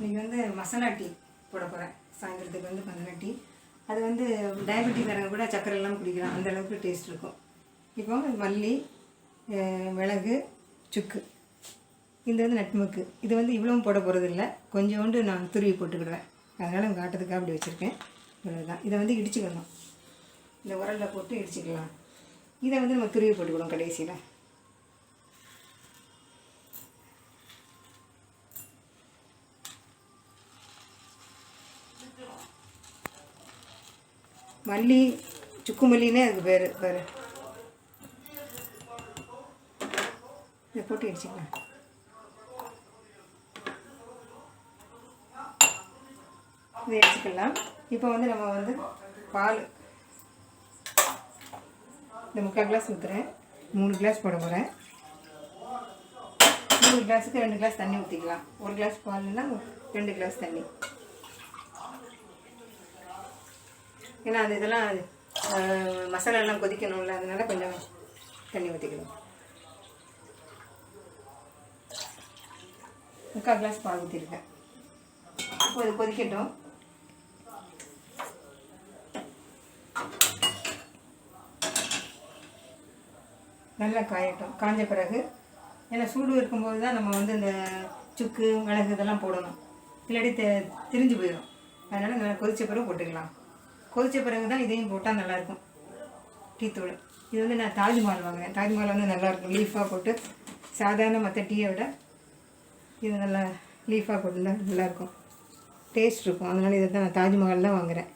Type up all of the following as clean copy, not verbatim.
இன்றைக்கி வந்து மசாலா டீ போட போகிறேன். சாயந்தரத்துக்கு வந்து மசாலா டீ. அது வந்து டயபெட்டிக்காரங்க கூட சக்கரை இல்லாமல் குடிக்கலாம், அந்தளவுக்கு டேஸ்ட் இருக்கும். இப்போ மல்லி, மிளகு, சுக்கு, இது வந்து நட்முக்கு. இது வந்து இவ்வளவும் போட போகிறது இல்லை, கொஞ்சோண்டு நான் துருவி போட்டுக்கிடுவேன். அதனால் காட்டுறதுக்காக அப்படி வச்சுருக்கேன். இவ்வளோதான். இதை வந்து இடிச்சுக்கணும். இந்த உரலில் போட்டு இடிச்சிக்கலாம். இதை வந்து நம்ம துருவி போட்டுக்கிடுவோம் கடைசியில். மல்லி, சுக்கு மல்லின்னே அதுக்கு பேர் பேர். இதை போட்டு இடிச்சிக்கலாம். இதை இடிச்சிக்கலாம். இப்போ வந்து நம்ம வந்து பால் இந்த 3/4 கிளாஸ் ஊற்றுறேன். 3 கிளாஸ் போட போகிறேன். 3 கிளாஸுக்கு 2 கிளாஸ் தண்ணி ஊற்றிக்கலாம். 1 கிளாஸ் பால்னா 2 கிளாஸ் தண்ணி. ஏன்னா அது இதெல்லாம் மசாலாலாம் கொதிக்கணும்ல, அதனால கொஞ்சம் தண்ணி ஊற்றிக்கணும். 3/4 கிளாஸ் பால் ஊற்றிருக்கேன். இப்போ இது கொதிக்கட்டும். நல்லா காயட்டும். காஞ்ச பிறகு, ஏன்னா சூடு இருக்கும்போது தான் நம்ம வந்து இந்த சுக்கு, மிளகு இதெல்லாம் போடணும், இல்லாட்டி திரிஞ்சு போயிடும். அதனால் நல்லா கொதித்த பிறகு போட்டுக்கலாம். கொதித்த பிறகு தான் இதையும் போட்டால் நல்லாயிருக்கும். டீத்தூள் இது வந்து நான் தாஜ்மஹால் வாங்குறேன். தாஜ்மஹால் வந்து நல்லாயிருக்கும். லீஃபாக போட்டு, சாதாரண மற்ற டீயை விட இது நல்லா லீஃபாக போட்டுருந்தா நல்லாயிருக்கும், டேஸ்ட் இருக்கும். அதனால் இதை தான் நான் தாஜ்மஹால் தான் வாங்குகிறேன்.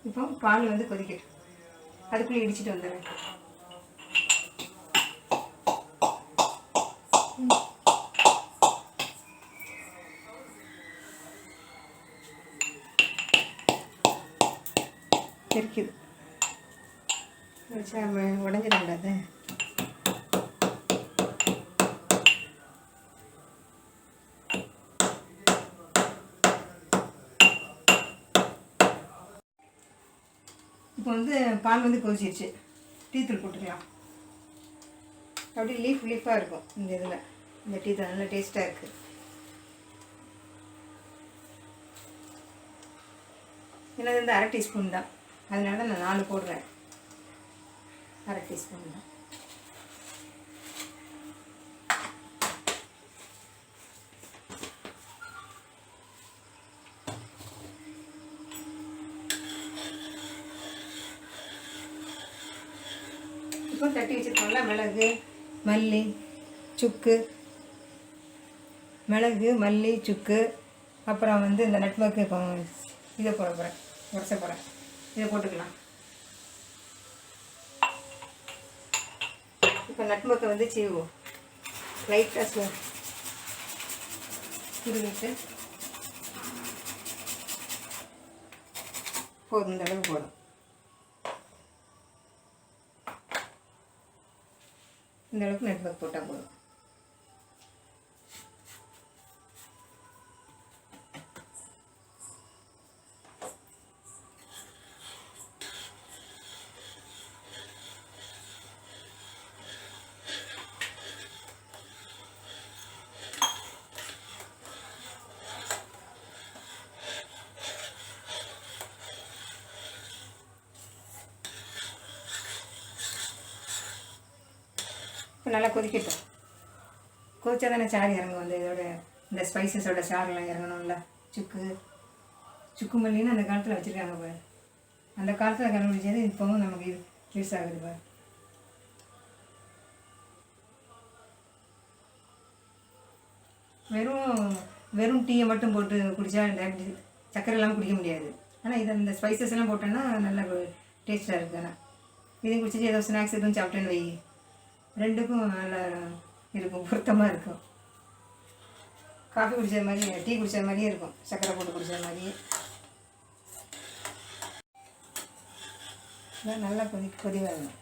இப்போ பால் வந்து கொதிக்கட்டும். அதுக்குள்ளே இடிச்சிட்டு வந்துடுறேன். தெரிக்குது, உடஞ்சிடக்கூடாது. இப்போ வந்து பால் வந்து கொதிச்சிருச்சு. டீத்தூள் போட்டுக்கலாம். அப்படியே லீஃபாக இருக்கும் இந்த இதில். இந்த டீத்தூள் நல்லா டேஸ்ட்டாக இருக்குது. ஏன்னா இது வந்து 1/2 டீஸ்பூன் தான், அதனால தான் நான் 4 போடுறேன். 1/2 டீஸ்பூன் தான். இப்போ தட்டி வச்சுருக்கோம்ல மிளகு, மல்லி, சுக்கு, மிளகு, மல்லி, சுக்கு, அப்புறம் வந்து இந்த நட்மக்கு. இப்போ இதை போட போகிறேன், உரச போகிறேன். இதை போட்டுக்கலாம். இப்போ நட்மக்கை வந்து சீவுவோம். லைட்டாக துருவிட்டு போதும், இந்த அளவு போதும். இந்த அளவுக்கு நட்மக் போட்டால் போதும். நல்லா கொதிக்கட்டும். கொதிச்சா தானே சாறு இறங்கும். வந்து இதோட இந்த ஸ்பைசஸோட சாரெலாம் இறங்கணும்ல. சுக்கு மல்லின்னு அந்த காலத்தில் வச்சுருக்காங்க பாரு. அந்த காலத்தில் கண்டுபிடிச்சது இப்போவும் நமக்கு யூஸ் ஆகுது பாரு. வெறும் டீயை மட்டும் போட்டு குடித்தா டயபெட்டிஸ், சக்கரை இல்லாமல் குடிக்க முடியாது. ஆனால் இதை இந்த ஸ்பைசஸ் எல்லாம் போட்டோன்னா நல்ல டேஸ்ட்டாக இருக்குது. ஆனால் இதையும் குடிச்சிட்டு ஏதோ ஸ்நாக்ஸ் எதுவும் சாப்பிட்டேன்னு வை, ரெண்டுக்கும் நல்லா இருக்கும், பொருத்தமாக இருக்கும். காஃபி குடித்தது மாதிரியே, டீ குடித்தது மாதிரியே இருக்கும், சக்கரை போட்டு குடித்தது மாதிரியே. நல்லா கொதி வரணும்.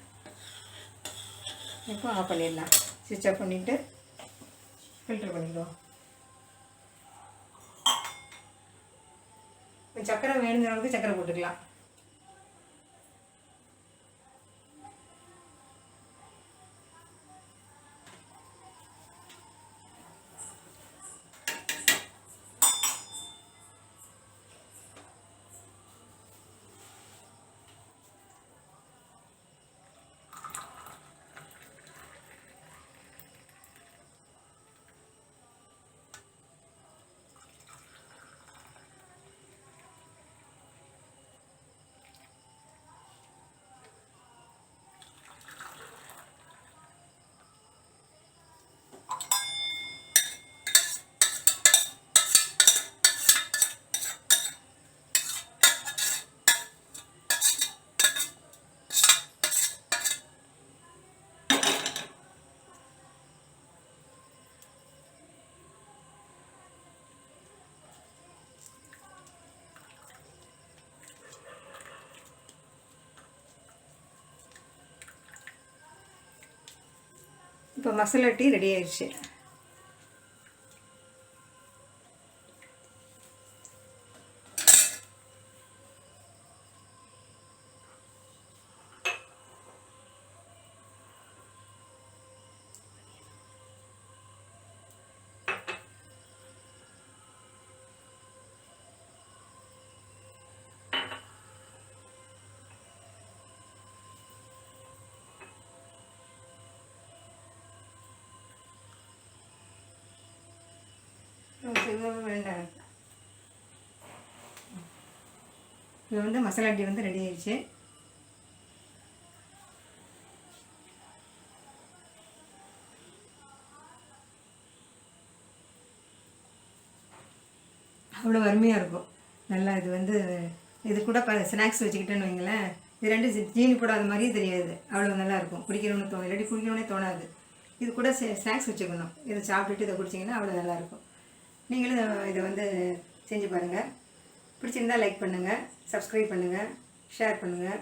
இப்போ ஆஃப் பண்ணிடலாம். ஸ்விட்ச் ஆஃப் பண்ணிவிட்டு ஃபில்டர் பண்ணிடுவோம். சக்கரை வேணுங்கிறவங்களுக்கு சக்கரை போட்டுக்கலாம். இப்போ மசாலா டீ ரெடி ஆயிடுச்சு. வேண்டாம், இது வந்து மசாலா டீ வந்து ரெடி ஆயிடுச்சு. அவ்வளோ அருமையாக இருக்கும். நல்லா இது வந்து இது கூட ஸ்நாக்ஸ் வச்சுக்கிட்டேன்னு வைங்களேன், இது ரெண்டு ஜீனி போடாத மாதிரியே தெரியாது, அவ்வளோ நல்லாயிருக்கும். குடிக்கணும்னு தோணும், இல்லாட்டி குடிக்கணும்னே தோணாது. இது கூட ஸ்நாக்ஸ் வச்சுக்கணும். இதை சாப்பிட்டுட்டு இதை குடிச்சிங்கன்னா அவ்வளோ நல்லாயிருக்கும். நீங்களும் இதை வந்து செஞ்சு பாருங்கள். பிடிச்சிருந்தால் லைக் பண்ணுங்கள், சப்ஸ்கிரைப் பண்ணுங்கள், ஷேர் பண்ணுங்கள்.